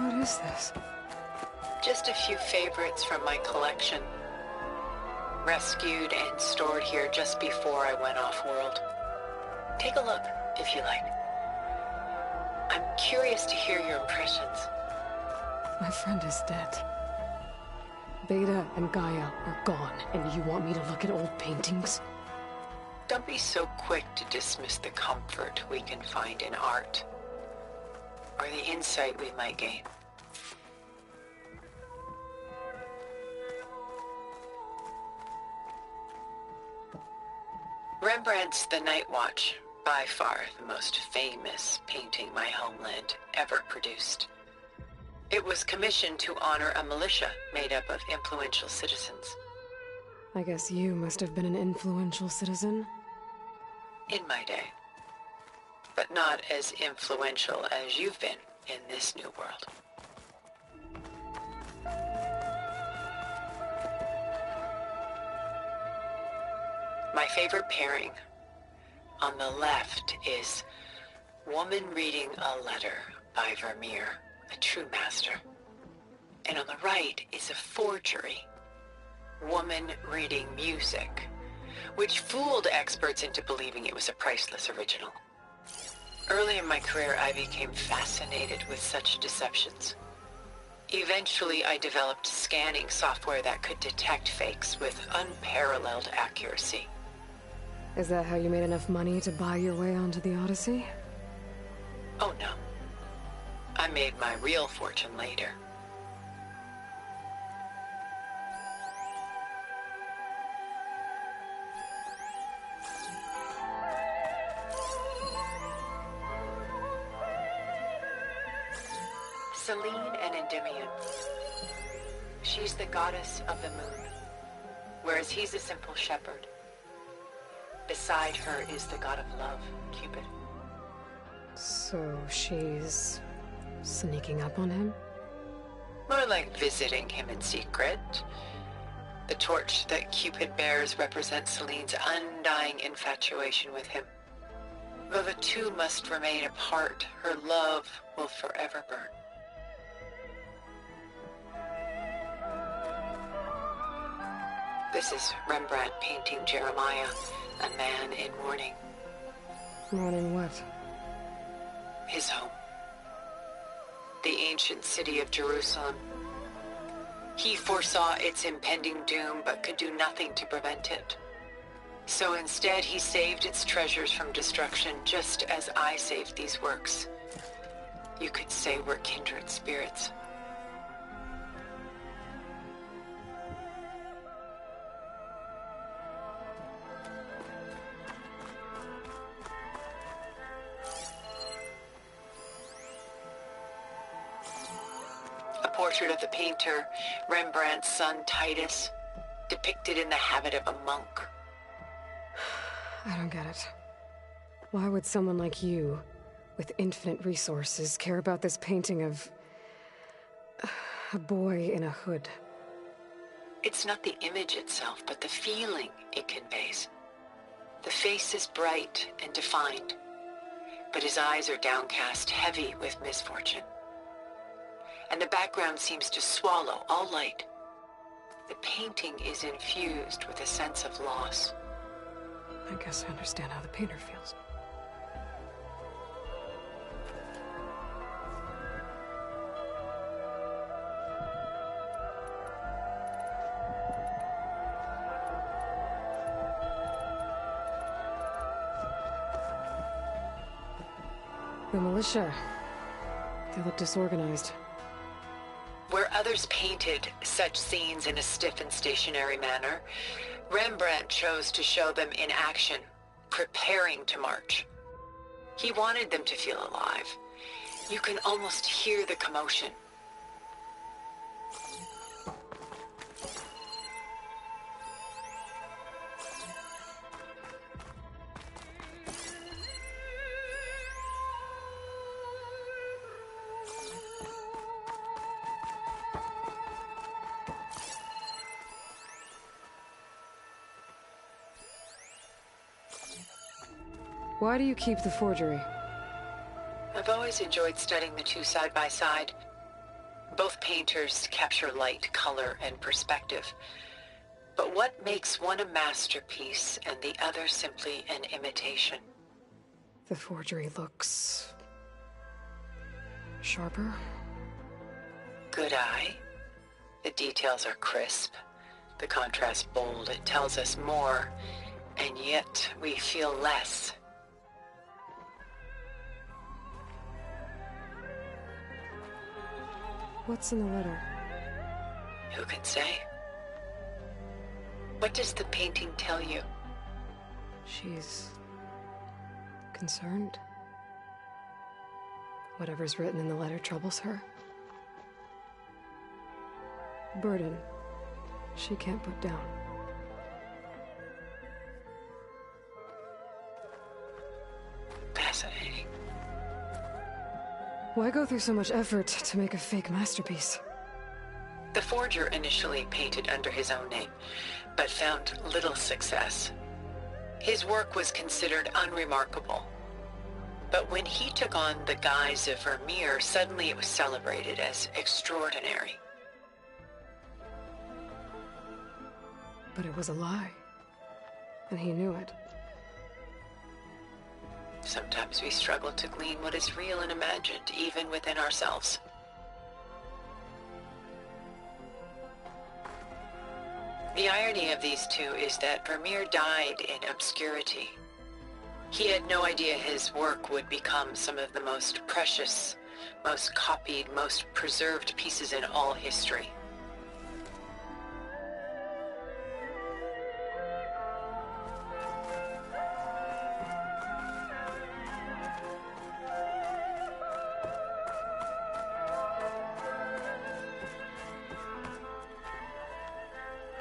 What is this? Just a few favorites from my collection. Rescued and stored here just before I went off-world. Take a look, if you like. I'm curious to hear your impressions. My friend is dead. Beta and Gaia are gone, and you want me to look at old paintings? Don't be so quick to dismiss the comfort we can find in art, or the insight we might gain. Rembrandt's The Night Watch, by far the most famous painting my homeland ever produced. It was commissioned to honor a militia made up of influential citizens. I guess you must have been an influential citizen. In my day. But not as influential as you've been in this new world. My favorite pairing on the left is Woman Reading a Letter by Vermeer, a true master. And on the right is a forgery, Woman Reading Music, which fooled experts into believing it was a priceless original. Early in my career, I became fascinated with such deceptions. Eventually, I developed scanning software that could detect fakes with unparalleled accuracy. Is that how you made enough money to buy your way onto the Odyssey? Oh no. I made my real fortune later. Selene and Endymion. She's the goddess of the moon, whereas he's a simple shepherd. Beside her is the god of love, Cupid. So she's sneaking up on him? More like visiting him in secret. The torch that Cupid bears represents Selene's undying infatuation with him. Though the two must remain apart, her love will forever burn. This is Rembrandt painting Jeremiah, a man in mourning. Mourning what? His home. The ancient city of Jerusalem. He foresaw its impending doom, but could do nothing to prevent it. So instead, he saved its treasures from destruction, just as I saved these works. You could say we're kindred spirits. Portrait of the painter, Rembrandt's son Titus, depicted in the habit of a monk. I don't get it. Why would someone like you, with infinite resources, care about this painting of a boy in a hood? It's not the image itself, but the feeling it conveys. The face is bright and defined, but his eyes are downcast, heavy with misfortune. And the background seems to swallow all light. The painting is infused with a sense of loss. I guess I understand how the painter feels. The militia. They look disorganized. Where others painted such scenes in a stiff and stationary manner, Rembrandt chose to show them in action, preparing to march. He wanted them to feel alive. You can almost hear the commotion. Why do you keep the forgery? I've always enjoyed studying the two side by side. Both painters capture light, color, and perspective. But what makes one a masterpiece and the other simply an imitation? The forgery looks... sharper? Good eye. The details are crisp. The contrast bold. It tells us more, and yet we feel less. What's in the letter? Who can say? What does the painting tell you? She's... concerned. Whatever's written in the letter troubles her. Burden she can't put down. Fascinating. Why go through so much effort to make a fake masterpiece? The forger initially painted under his own name, but found little success. His work was considered unremarkable. But when he took on the guise of Vermeer, suddenly it was celebrated as extraordinary. But it was a lie. And he knew it. Sometimes we struggle to glean what is real and imagined, even within ourselves. The irony of these two is that Vermeer died in obscurity. He had no idea his work would become some of the most precious, most copied, most preserved pieces in all history.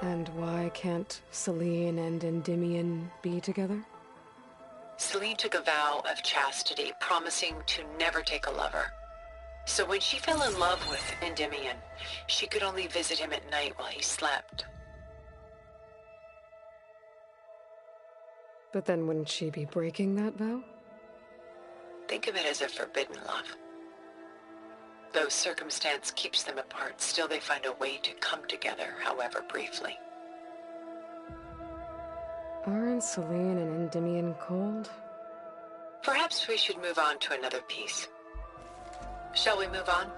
And why can't Celine and Endymion be together? Celine took a vow of chastity, promising to never take a lover. So when she fell in love with Endymion, she could only visit him at night while he slept. But then wouldn't she be breaking that vow? Think of it as a forbidden love. Though circumstance keeps them apart, still they find a way to come together, however briefly. Aren't Celine and Endymion cold? Perhaps we should move on to another piece. Shall we move on?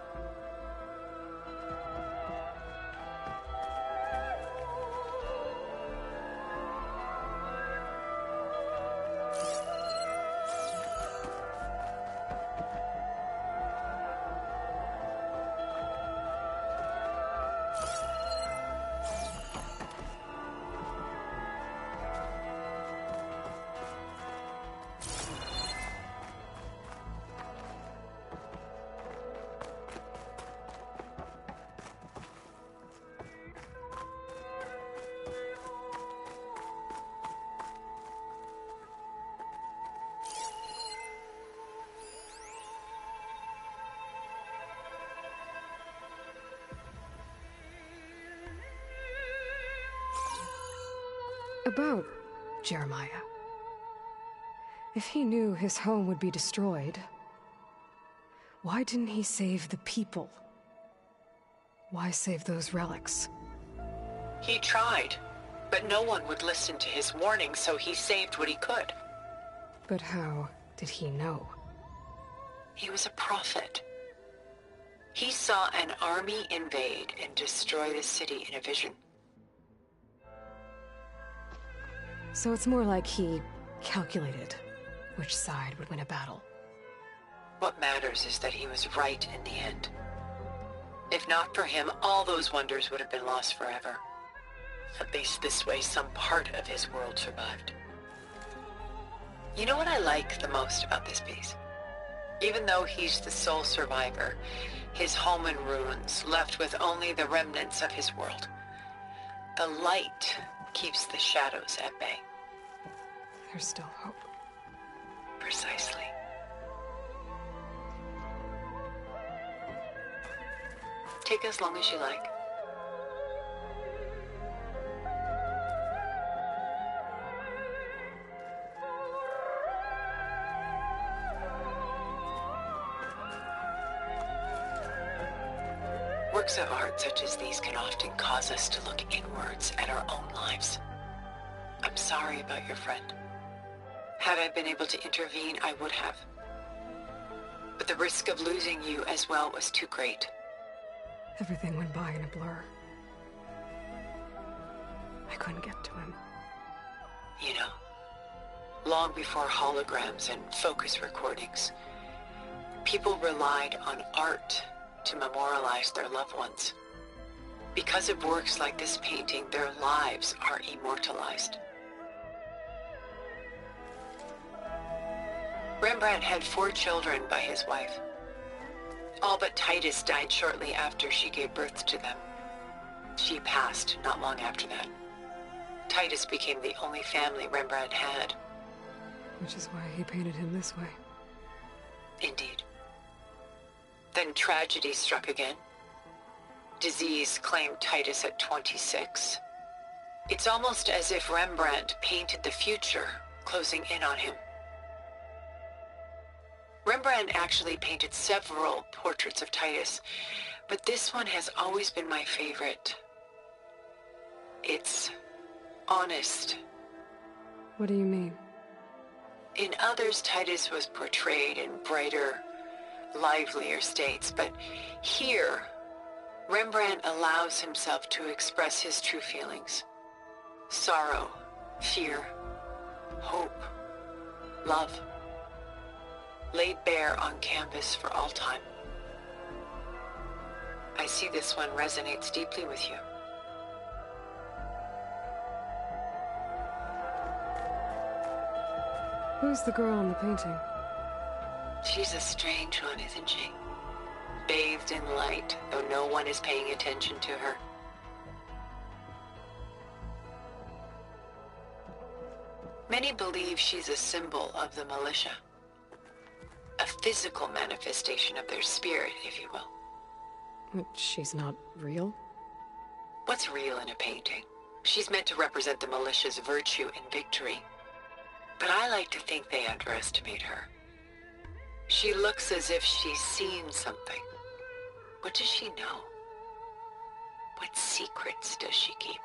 About Jeremiah. If he knew his home would be destroyed, why didn't he save the people? Why save those relics? He tried, but no one would listen to his warning, so he saved what he could. But how did he know? He was a prophet. He saw an army invade and destroy the city in a vision. So it's more like he calculated which side would win a battle. What matters is that he was right in the end. If not for him, all those wonders would have been lost forever. At least this way, some part of his world survived. You know what I like the most about this piece? Even though he's the sole survivor, his home in ruins, left with only the remnants of his world. The light keeps the shadows at bay. There's still hope. Precisely. Take as long as you like. Works of art such as these can often cause us to look inwards at our own lives. I'm sorry about your friend. Had I been able to intervene, I would have. But the risk of losing you as well was too great. Everything went by in a blur. I couldn't get to him. You know, long before holograms and focus recordings, people relied on art to memorialize their loved ones. Because of works like this painting, their lives are immortalized. Rembrandt had 4 children by his wife. All but Titus died shortly after she gave birth to them. She passed not long after that. Titus became the only family Rembrandt had. Which is why he painted him this way. Indeed. Then tragedy struck again. Disease claimed Titus at 26. It's almost as if Rembrandt painted the future, closing in on him. Rembrandt actually painted several portraits of Titus, but this one has always been my favorite. It's honest. What do you mean? In others, Titus was portrayed in brighter, livelier states, but here, Rembrandt allows himself to express his true feelings. Sorrow, fear, hope, love, laid bare on canvas for all time. I see this one resonates deeply with you. Who's the girl in the painting? She's a strange one, isn't she? Bathed in light, though no one is paying attention to her. Many believe she's a symbol of the militia. A physical manifestation of their spirit, if you will. But she's not real? What's real in a painting? She's meant to represent the militia's virtue and victory. But I like to think they underestimate her. She looks as if she's seen something. What does she know? What secrets does she keep?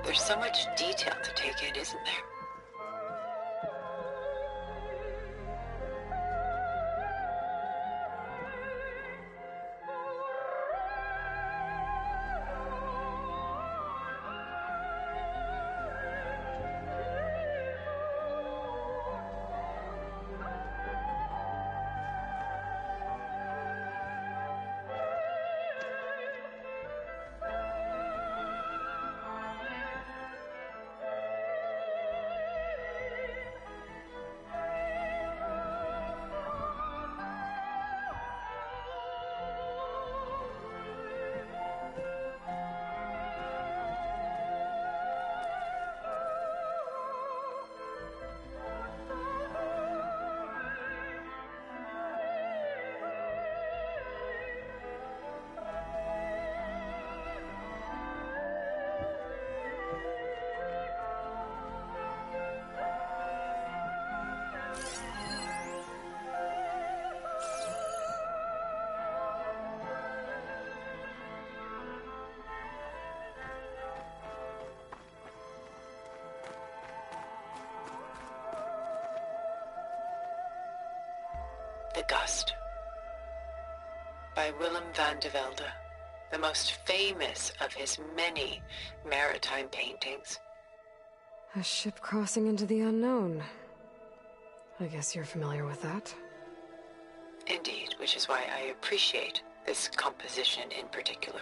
There's so much detail to take in, isn't there? The gust. by Willem van de Velde, the most famous of his many maritime paintings. A ship crossing into the unknown. I guess you're familiar with that. Indeed, which is why I appreciate this composition in particular.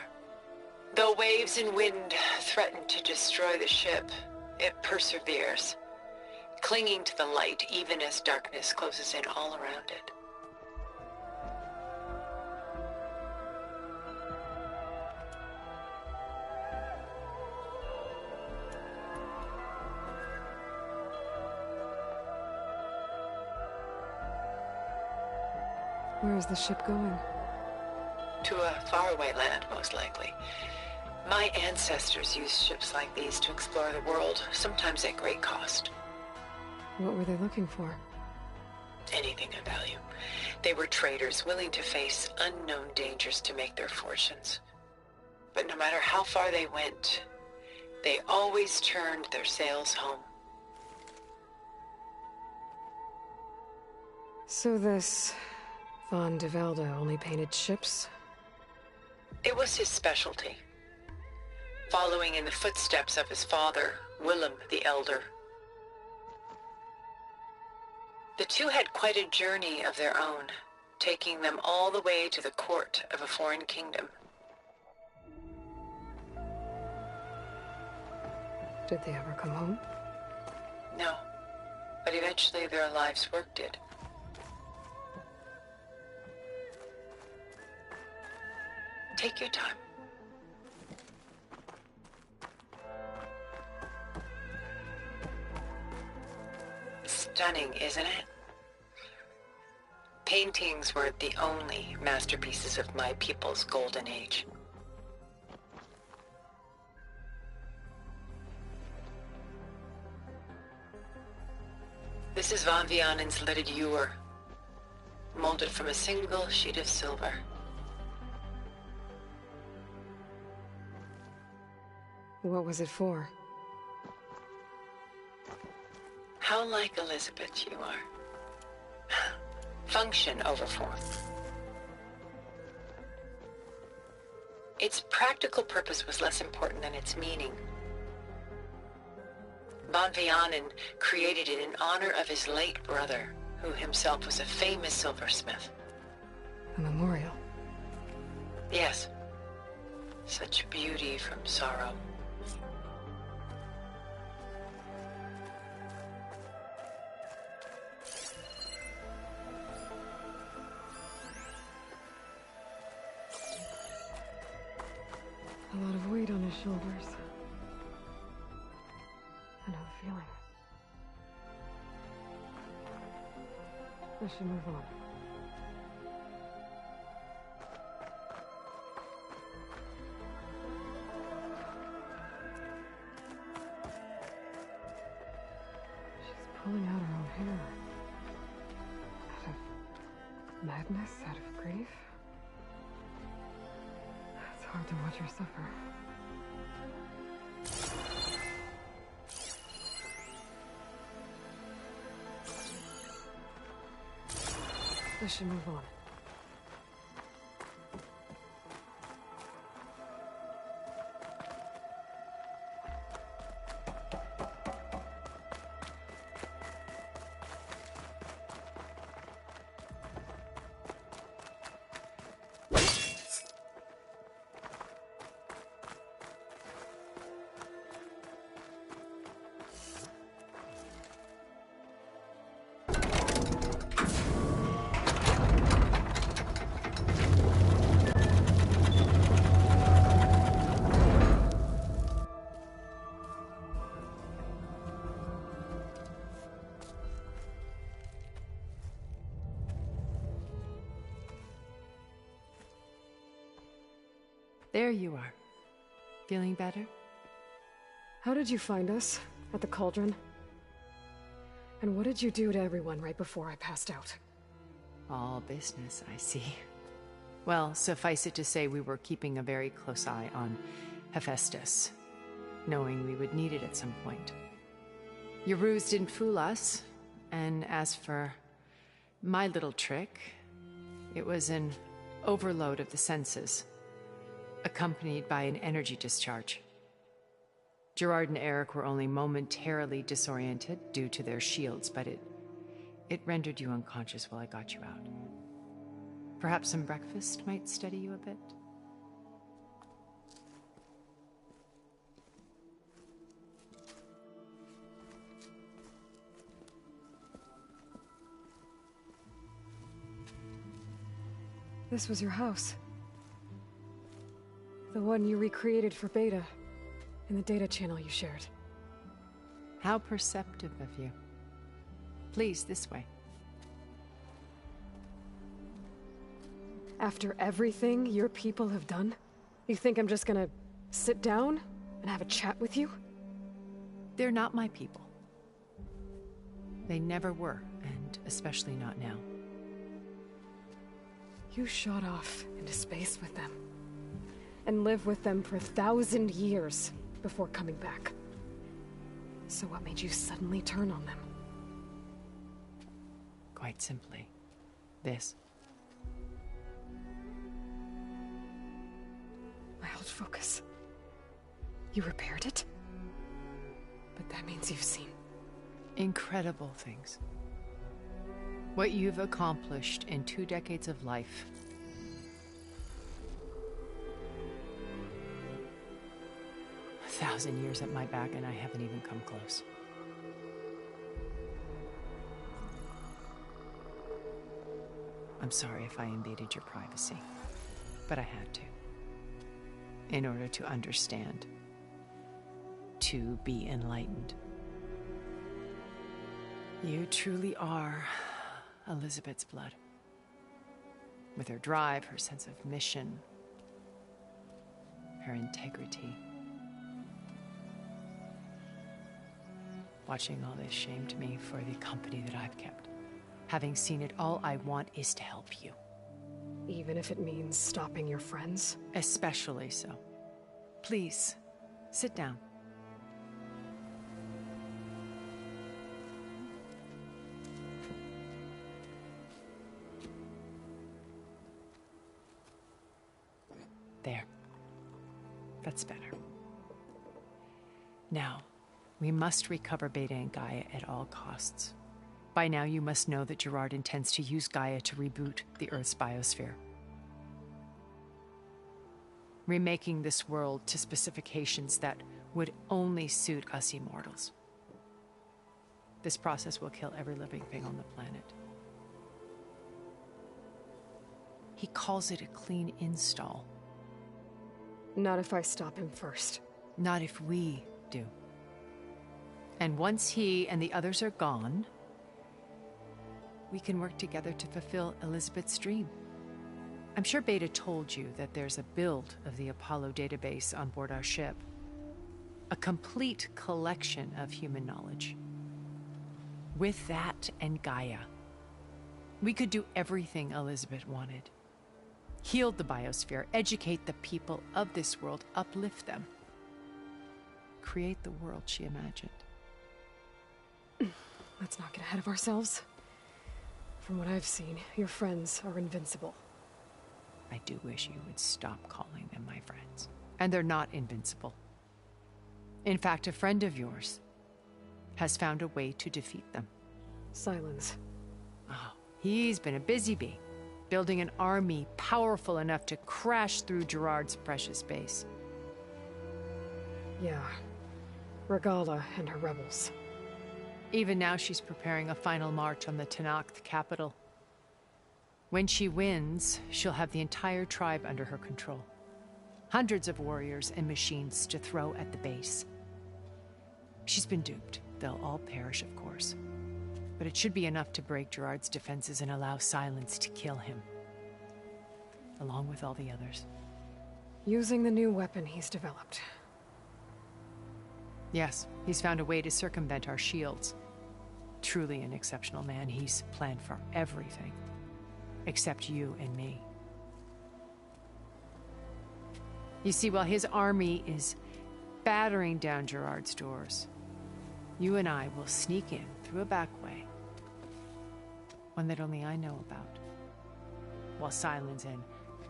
Though waves and wind threaten to destroy the ship, it perseveres, clinging to the light even as darkness closes in all around it. Where is the ship going? To a faraway land, most likely. My ancestors used ships like these to explore the world, sometimes at great cost. What were they looking for? Anything of value. They were traders willing to face unknown dangers to make their fortunes. But no matter how far they went, they always turned their sails home. So this Van de Velde only painted ships? It was his specialty, following in the footsteps of his father, Willem the Elder. The two had quite a journey of their own, taking them all the way to the court of a foreign kingdom. Did they ever come home? No, but eventually their lives worked it. Take your time. Stunning, isn't it? Paintings were the only masterpieces of my people's golden age. This is Van Vianen's lidded ewer, molded from a single sheet of silver. What was it for? How like Elizabeth you are. Function over form. Its practical purpose was less important than its meaning. Van Vianen created it in honor of his late brother, who himself was a famous silversmith. A memorial? Yes. Such beauty from sorrow. A lot of weight on his shoulders. I know the feeling. I should move on. She's pulling out her own hair. Out of madness, out of grief. It's hard to watch her suffer. I should move on. There you are. Feeling better? How did you find us? At the cauldron? And what did you do to everyone right before I passed out? All business, I see. Well, suffice it to say we were keeping a very close eye on Hephaestus, knowing we would need it at some point. Your ruse didn't fool us, and as for my little trick, it was an overload of the senses, accompanied by an energy discharge. Gerard and Eric were only momentarily disoriented due to their shields, but it rendered you unconscious while I got you out. Perhaps some breakfast might steady you a bit? This was your house. The one you recreated for Beta, in the data channel you shared. How perceptive of you. Please, this way. After everything your people have done, you think I'm just gonna sit down and have a chat with you? They're not my people. They never were, and especially not now. You shot off into space with them, and lived with them for 1,000 years before coming back. So what made you suddenly turn on them? Quite simply, this. My old focus. You repaired it? But that means you've seen incredible things. What you've accomplished in 2 decades of life. A 1,000 years at my back, and I haven't even come close. I'm sorry if I invaded your privacy, but I had to. In order to understand. To be enlightened. You truly are Elizabeth's blood. With her drive, her sense of mission, her integrity. Watching all this shamed me for the company that I've kept. Having seen it, all I want is to help you. even if it means stopping your friends? Especially so. Please, sit down. There. That's better. Now, we must recover Beta and Gaia at all costs. By now, you must know that Gerard intends to use Gaia to reboot the Earth's biosphere. Remaking this world to specifications that would only suit us immortals. This process will kill every living thing on the planet. He calls it a clean install. Not if I stop him first. Not if we do. And once he and the others are gone, we can work together to fulfill Elizabeth's dream. I'm sure Beta told you that there's a build of the Apollo database on board our ship. A complete collection of human knowledge. With that and Gaia, we could do everything Elizabeth wanted. Heal the biosphere, educate the people of this world, uplift them. Create the world she imagined. Let's not get ahead of ourselves. From what I've seen, your friends are invincible. I do wish you would stop calling them my friends. And they're not invincible. In fact, a friend of yours has found a way to defeat them. Silence. Oh, he's been a busy bee, building an army powerful enough to crash through Gerard's precious base. Yeah. Regala and her rebels. Even now, she's preparing a final march on the Tenakth capital. When she wins, she'll have the entire tribe under her control. Hundreds of warriors and machines to throw at the base. She's been duped. They'll all perish, of course. But it should be enough to break Gerard's defenses and allow Silence to kill him. Along with all the others. Using the new weapon he's developed. Yes, he's found a way to circumvent our shields. Truly an exceptional man. He's planned for everything. Except you and me. You see, while his army is battering down Gerard's doors, you and I will sneak in through a back way. One that only I know about. While Silence and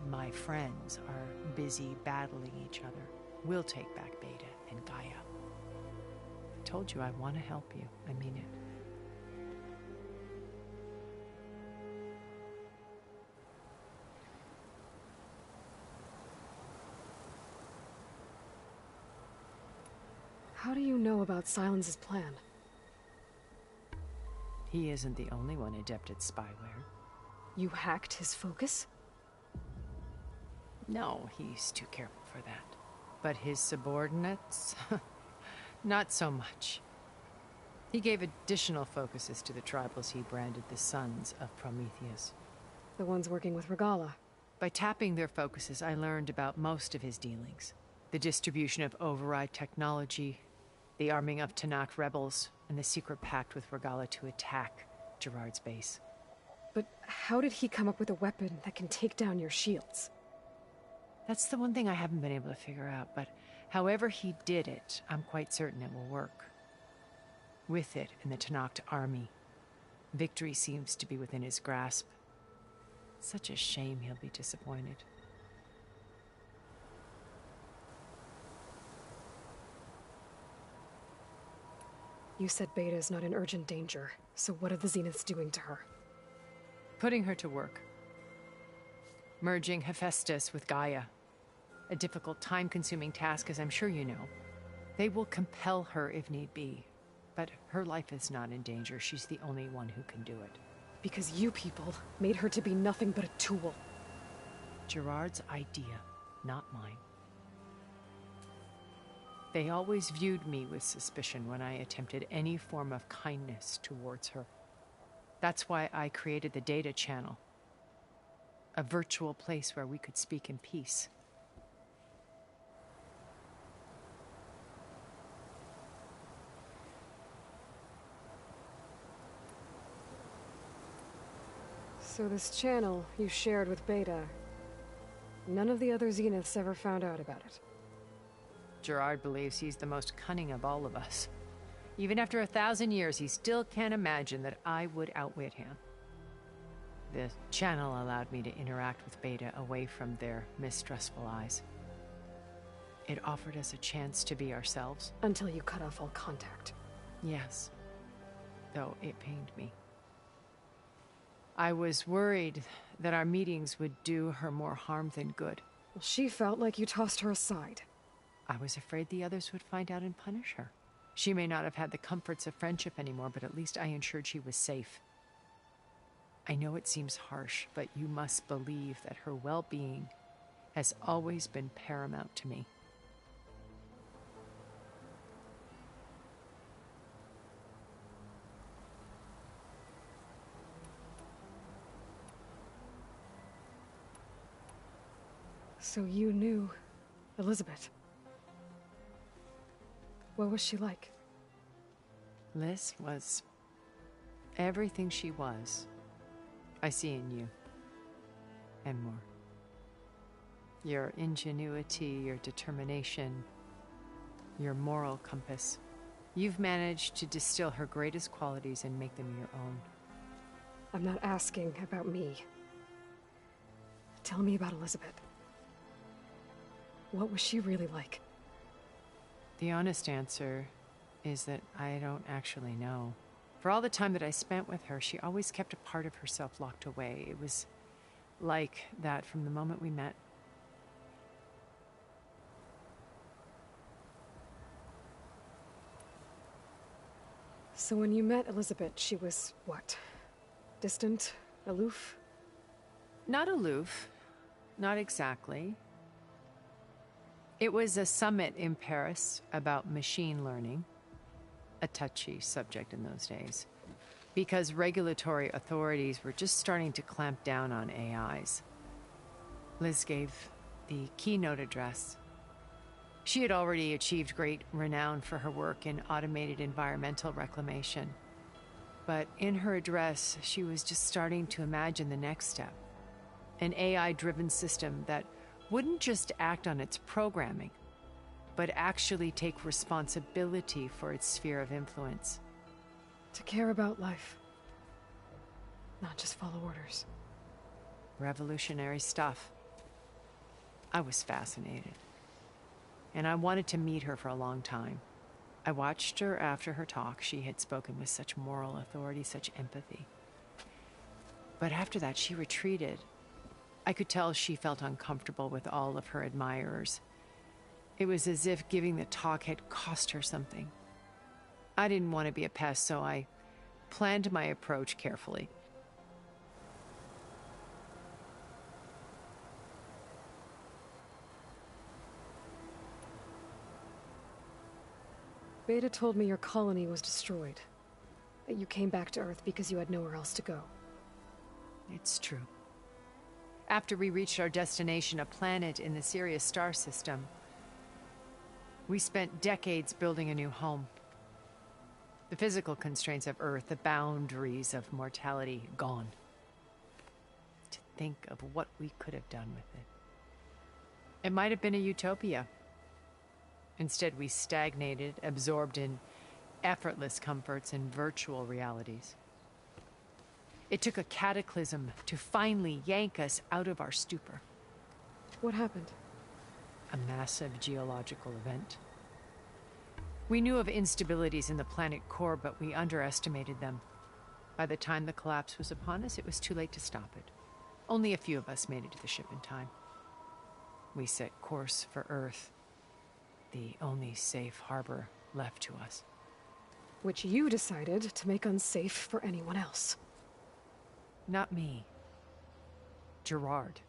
my friends are busy battling each other, we'll take back Beta and Gaia. I told you I want to help you. I mean it. How do you know about Silence's plan? He isn't the only one adept at spyware. You hacked his focus? No, he's too careful for that. But his subordinates? Not so much. He gave additional focuses to the tribals he branded the Sons of Prometheus. The ones working with Regala. By tapping their focuses, I learned about most of his dealings. The distribution of override technology, the arming of Tanakh rebels, and the secret pact with Regala to attack Gerard's base. But how did he come up with a weapon that can take down your shields? That's the one thing I haven't been able to figure out, but however he did it, I'm quite certain it will work. With it in the Tanakh army, victory seems to be within his grasp. Such a shame he'll be disappointed. You said Beta is not in urgent danger, so what are the Zeniths doing to her? Putting her to work. Merging Hephaestus with Gaia. A difficult, time-consuming task, as I'm sure you know. They will compel her if need be. But her life is not in danger. She's the only one who can do it. Because you people made her to be nothing but a tool. Gerard's idea, not mine. They always viewed me with suspicion when I attempted any form of kindness towards her. That's why I created the data channel. A virtual place where we could speak in peace. So this channel you shared with Beta, none of the other Zeniths ever found out about it. Gerard believes he's the most cunning of all of us. Even after 1,000 years, he still can't imagine that I would outwit him. The channel allowed me to interact with Beta away from their mistrustful eyes. It offered us a chance to be ourselves. Until you cut off all contact. Yes, though it pained me. I was worried that our meetings would do her more harm than good. Well, she felt like you tossed her aside. I was afraid the others would find out and punish her. She may not have had the comforts of friendship anymore, but at least I ensured she was safe. I know it seems harsh, but you must believe that her well-being has always been paramount to me. So you knew Elizabeth. What was she like? Liz was everything she was. I see in you. And more. Your ingenuity, your determination, your moral compass. You've managed to distill her greatest qualities and make them your own. I'm not asking about me. Tell me about Elizabeth. What was she really like? The honest answer is that I don't actually know. For all the time that I spent with her, she always kept a part of herself locked away. It was like that from the moment we met. So when you met Elizabeth, she was what? Distant? Aloof? Not aloof. Not exactly. It was a summit in Paris about machine learning, a touchy subject in those days, because regulatory authorities were just starting to clamp down on AIs. Liz gave the keynote address. She had already achieved great renown for her work in automated environmental reclamation. But in her address, she was just starting to imagine the next step, an AI-driven system that wouldn't just act on its programming, but actually take responsibility for its sphere of influence. To care about life. Not just follow orders. Revolutionary stuff. I was fascinated, and I wanted to meet her for a long time. I watched her after her talk. She had spoken with such moral authority, such empathy. But after that, she retreated. I could tell she felt uncomfortable with all of her admirers. It was as if giving the talk had cost her something. I didn't want to be a pest, so I planned my approach carefully. Beta told me your colony was destroyed. That you came back to Earth because you had nowhere else to go. It's true. After we reached our destination, a planet in the Sirius star system, we spent decades building a new home. The physical constraints of Earth, the boundaries of mortality, gone. To think of what we could have done with it. It might have been a utopia. Instead, we stagnated, absorbed in effortless comforts and virtual realities. It took a cataclysm to finally yank us out of our stupor. What happened? A massive geological event. We knew of instabilities in the planet core, but we underestimated them. By the time the collapse was upon us, it was too late to stop it. Only a few of us made it to the ship in time. We set course for Earth, the only safe harbor left to us. Which you decided to make unsafe for anyone else. Not me. Gerard.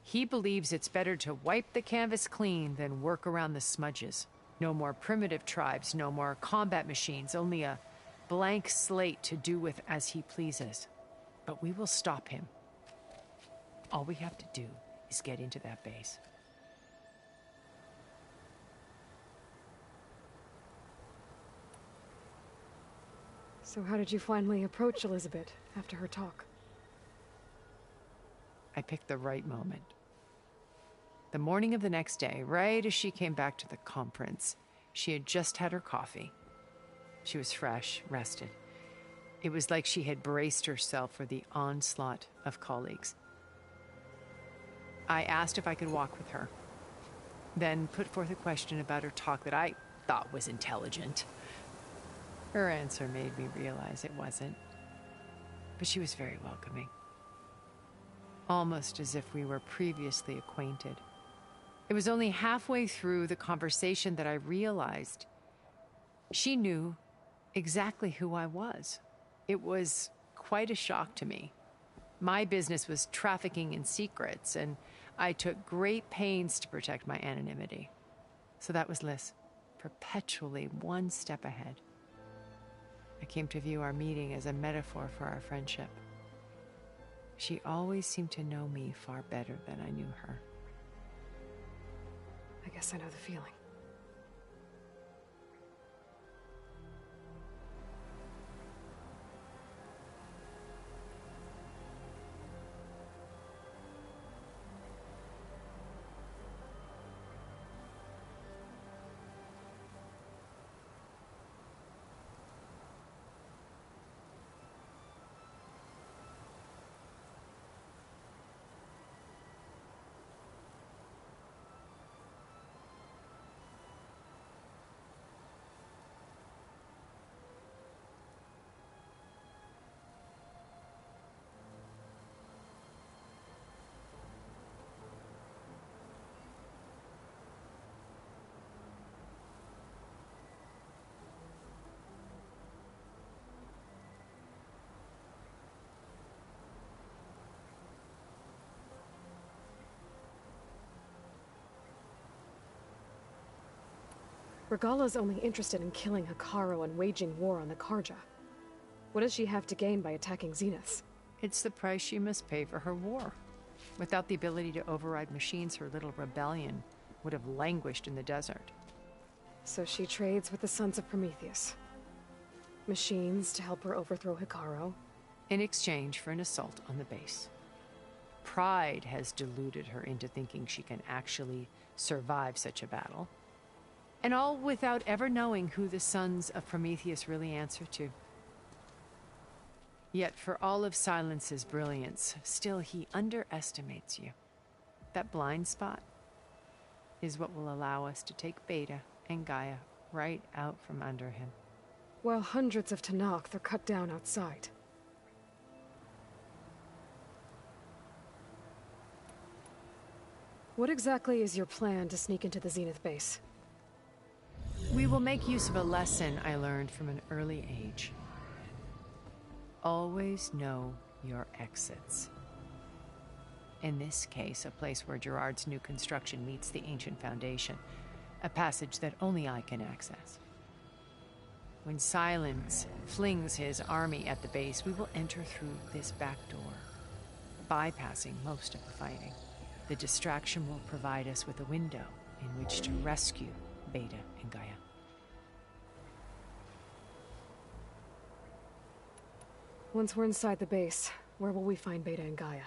He believes it's better to wipe the canvas clean than work around the smudges. No more primitive tribes, no more combat machines, only a blank slate to do with as he pleases. But we will stop him. All we have to do is get into that base. So how did you finally approach Elizabeth after her talk? I picked the right moment. The morning of the next day, right as she came back to the conference, she had just had her coffee. She was fresh, rested. It was like she had braced herself for the onslaught of colleagues. I asked if I could walk with her, then put forth a question about her talk that I thought was intelligent. Her answer made me realize it wasn't, but she was very welcoming. Almost as if we were previously acquainted. It was only halfway through the conversation that I realized she knew exactly who I was. It was quite a shock to me. My business was trafficking in secrets, and I took great pains to protect my anonymity. So that was Liz, perpetually one step ahead. I came to view our meeting as a metaphor for our friendship. She always seemed to know me far better than I knew her. I guess I know the feeling. Regala's only interested in killing Hikaru and waging war on the Karja. What does she have to gain by attacking Zenith? It's the price she must pay for her war. Without the ability to override machines, her little rebellion would have languished in the desert. So she trades with the Sons of Prometheus. Machines to help her overthrow Hikaru. In exchange for an assault on the base. Pride has deluded her into thinking she can actually survive such a battle. And all without ever knowing who the Sons of Prometheus really answer to. Yet for all of Silence's brilliance, still he underestimates you. That blind spot is what will allow us to take Beta and Gaia right out from under him. While hundreds of Tenakth are cut down outside. What exactly is your plan to sneak into the Zenith base? We will make use of a lesson I learned from an early age. Always know your exits. In this case, a place where Gerard's new construction meets the ancient foundation, a passage that only I can access. When Silence flings his army at the base, we will enter through this back door, bypassing most of the fighting. The distraction will provide us with a window in which to rescue Beta and Gaia. Once we're inside the base, where will we find Beta and Gaia?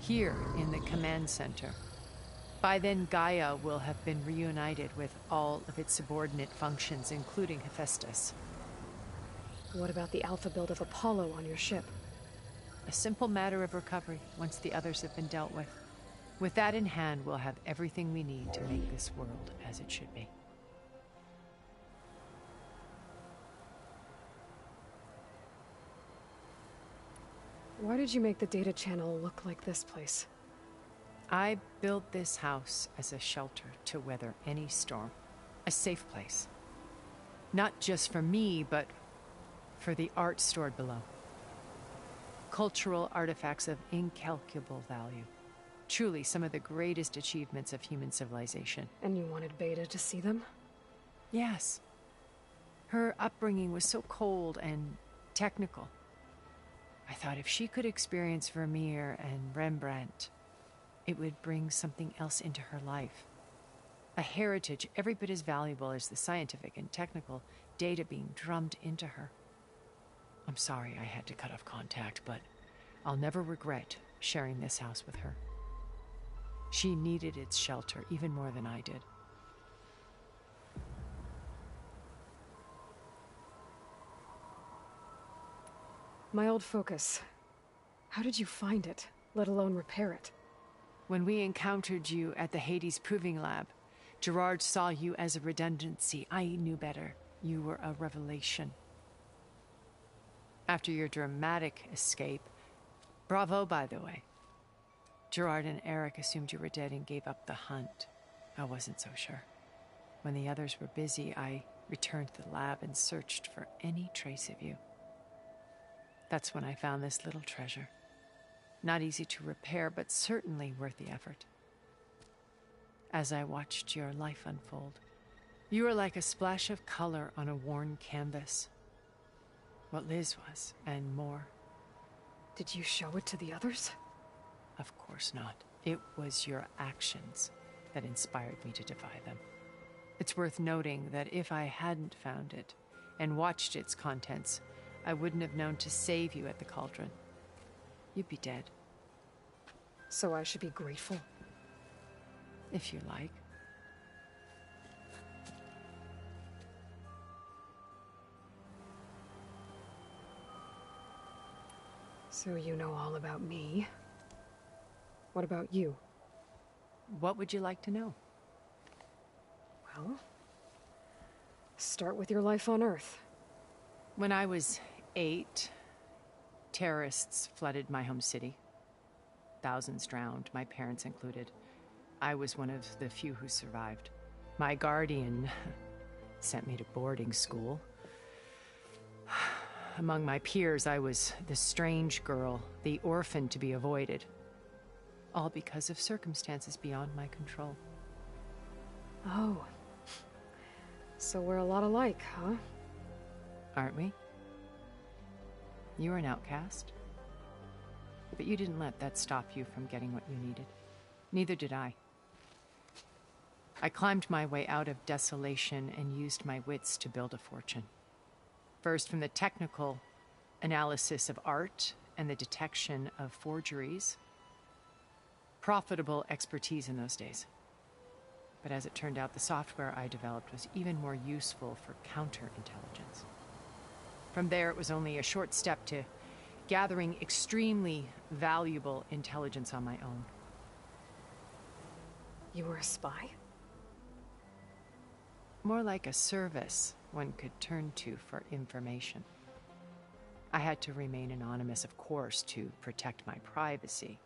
Here in the command center. By then, Gaia will have been reunited with all of its subordinate functions, including Hephaestus. What about the alpha build of Apollo on your ship? A simple matter of recovery once the others have been dealt with. With that in hand, we'll have everything we need to make this world as it should be. Why did you make the data channel look like this place? I built this house as a shelter to weather any storm. A safe place. Not just for me, but for the art stored below. Cultural artifacts of incalculable value. Truly some of the greatest achievements of human civilization. And you wanted Beta to see them? Yes. Her upbringing was so cold and technical. I thought if she could experience Vermeer and Rembrandt, it would bring something else into her life. A heritage every bit as valuable as the scientific and technical data being drummed into her. I'm sorry I had to cut off contact, but I'll never regret sharing this house with her. She needed its shelter even more than I did. My old focus. How did you find it, let alone repair it? When we encountered you at the Hades Proving Lab, Gerard saw you as a redundancy. I knew better. You were a revelation. After your dramatic escape, bravo, by the way. Gerard and Eric assumed you were dead and gave up the hunt. I wasn't so sure. When the others were busy, I returned to the lab and searched for any trace of you. That's when I found this little treasure. Not easy to repair, but certainly worth the effort. As I watched your life unfold, you were like a splash of color on a worn canvas. What Liz was, and more. Did you show it to the others? Of course not. It was your actions that inspired me to defy them. It's worth noting that if I hadn't found it and watched its contents, I wouldn't have known to save you at the cauldron. You'd be dead. So I should be grateful? If you like. So you know all about me. What about you? What would you like to know? Well, start with your life on Earth. When I was 8, terrorists flooded my home city. Thousands drowned, my parents included. I was one of the few who survived. My guardian sent me to boarding school. Among my peers, I was the strange girl, the orphan to be avoided. All because of circumstances beyond my control. Oh. So we're a lot alike, huh? Aren't we? You were an outcast. But you didn't let that stop you from getting what you needed. Neither did I. I climbed my way out of desolation and used my wits to build a fortune. First, from the technical analysis of art and the detection of forgeries. Profitable expertise in those days. But as it turned out, the software I developed was even more useful for counterintelligence. From there, it was only a short step to gathering extremely valuable intelligence on my own. You were a spy? More like a service one could turn to for information. I had to remain anonymous, of course, to protect my privacy.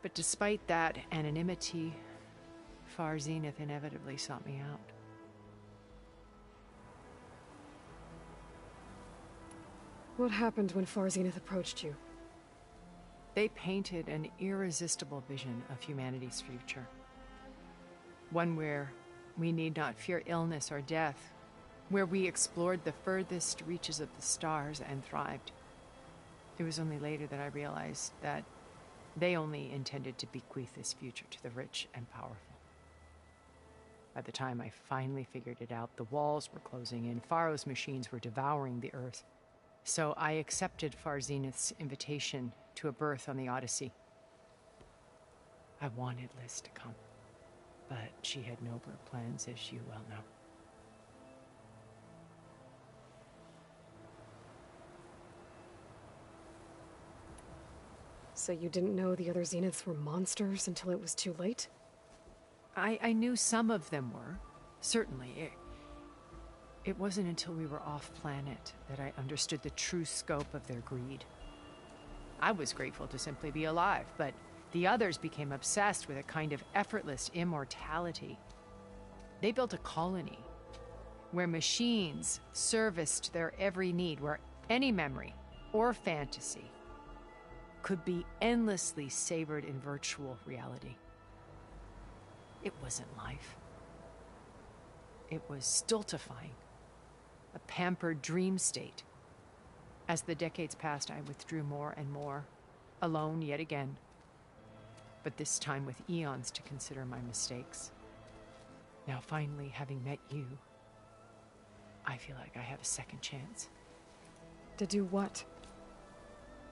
But despite that anonymity, Far Zenith inevitably sought me out. What happened when Far Zenith approached you? They painted an irresistible vision of humanity's future. One where we need not fear illness or death, where we explored the furthest reaches of the stars and thrived. It was only later that I realized that they only intended to bequeath this future to the rich and powerful. By the time I finally figured it out, the walls were closing in, Faro's machines were devouring the Earth. So I accepted Far Zenith's invitation to a berth on the Odyssey. I wanted Liz to come, but she had nobler plans, as you well know. So you didn't know the other Zeniths were monsters until it was too late? I knew some of them were, certainly. It wasn't until we were off-planet that I understood the true scope of their greed. I was grateful to simply be alive, but the others became obsessed with a kind of effortless immortality. They built a colony where machines serviced their every need, where any memory or fantasy could be endlessly savored in virtual reality. It wasn't life. It was stultifying, a pampered dream state. As the decades passed, I withdrew more and more, alone yet again, but this time with eons to consider my mistakes. Now finally, having met you, I feel like I have a second chance. To do what?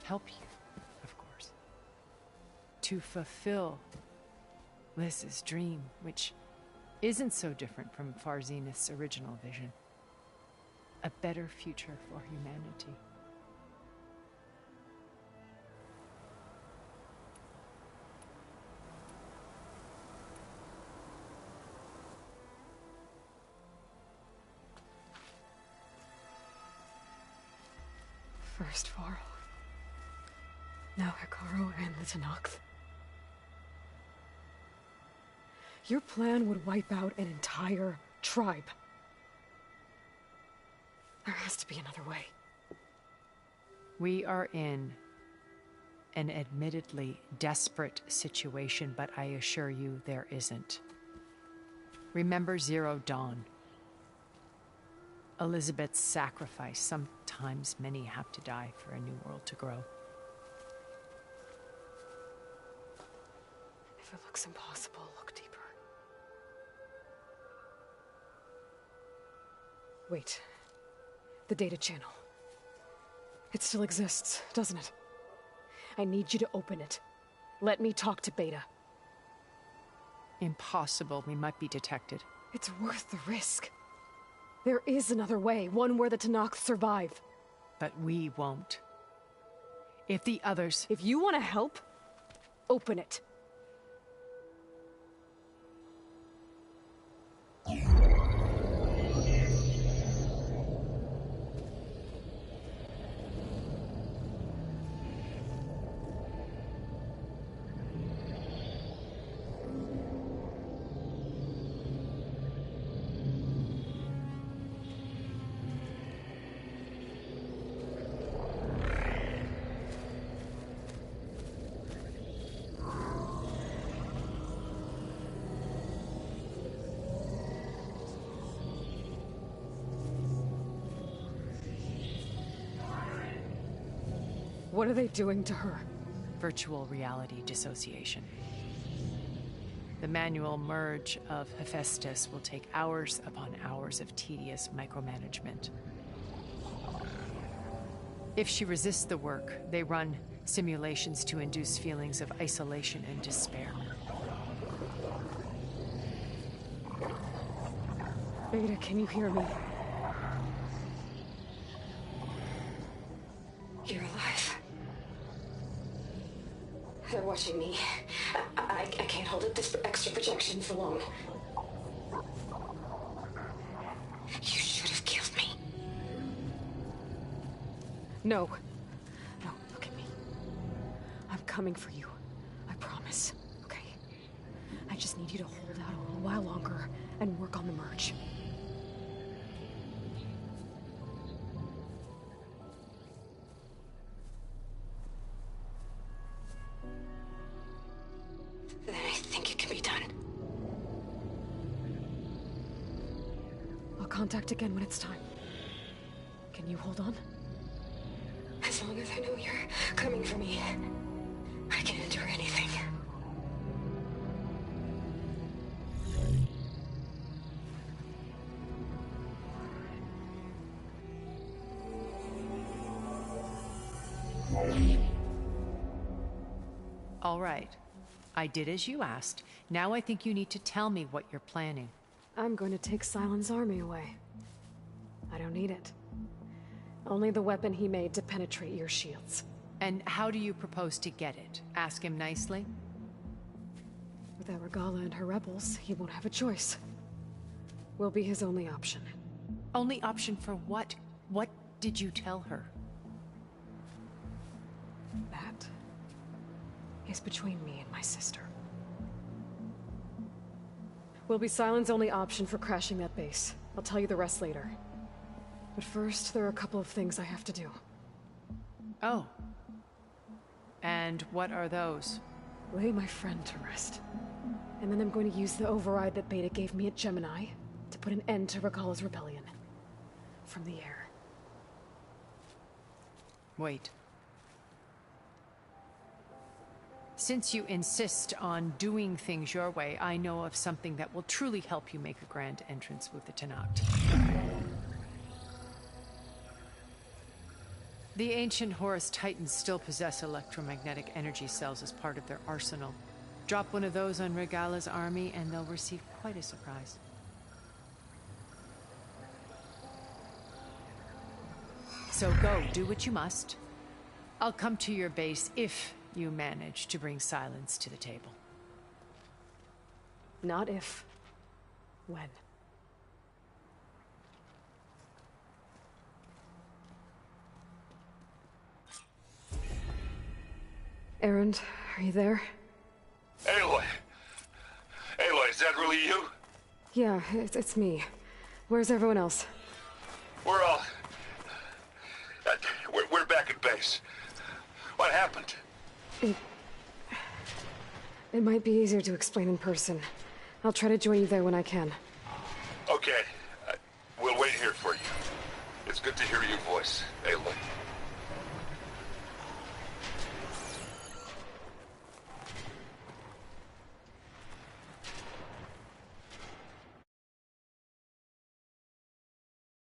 Help you, of course. To fulfill Liz's dream, which isn't so different from Far Zenith's original vision. A better future for humanity. First Faro. Now Hikaru and the Tenakth. Your plan would wipe out an entire tribe. There has to be another way. We are in an admittedly desperate situation, but I assure you there isn't. Remember Zero Dawn. Elizabeth's sacrifice. Sometimes many have to die for a new world to grow. If it looks impossible, look deeper. Wait. The data channel. It still exists, doesn't it? I need you to open it. Let me talk to Beta. Impossible. We might be detected. It's worth the risk. There is another way, one where the Tenakth survive. But we won't. If the others... If you want to help, open it. What are they doing to her? Virtual reality dissociation. The manual merge of Hephaestus will take hours upon hours of tedious micromanagement. If she resists the work, they run simulations to induce feelings of isolation and despair. Beta, can you hear me? You're alive. They're watching me. I can't hold up this extra projection for long. You should have killed me. No. No, look at me. I'm coming for you. I promise. Okay? I just need you to hold out a little while longer and work on the merge. Then I think it can be done. I'll contact again when it's time. Can you hold on? As long as I know you're coming for me, I can endure anything. All right. I did as you asked. Now I think you need to tell me what you're planning. I'm going to take Sylens' army away. I don't need it. Only the weapon he made to penetrate your shields. And how do you propose to get it? Ask him nicely? Without Regala and her rebels, he won't have a choice. We'll be his only option. Only option for what? What did you tell her? That is between me and my sister. We'll be Sylens' only option for crashing that base. I'll tell you the rest later. But first, there are a couple of things I have to do. Oh. And what are those? Lay my friend to rest. And then I'm going to use the override that Beta gave me at Gemini to put an end to Regala's rebellion. From the air. Wait. Since you insist on doing things your way, I know of something that will truly help you make a grand entrance with the Tenakth. The ancient Horus Titans still possess electromagnetic energy cells as part of their arsenal. Drop one of those on Regala's army and they'll receive quite a surprise. So go, do what you must. I'll come to your base if you manage to bring Sylens to the table. Not if. When. Erend, are you there? Aloy! Aloy, is that really you? Yeah, it's me. Where's everyone else? We're all... we're back at base. What happened? It might be easier to explain in person. I'll try to join you there when I can. Okay. We'll wait here for you. It's good to hear your voice, Aloy.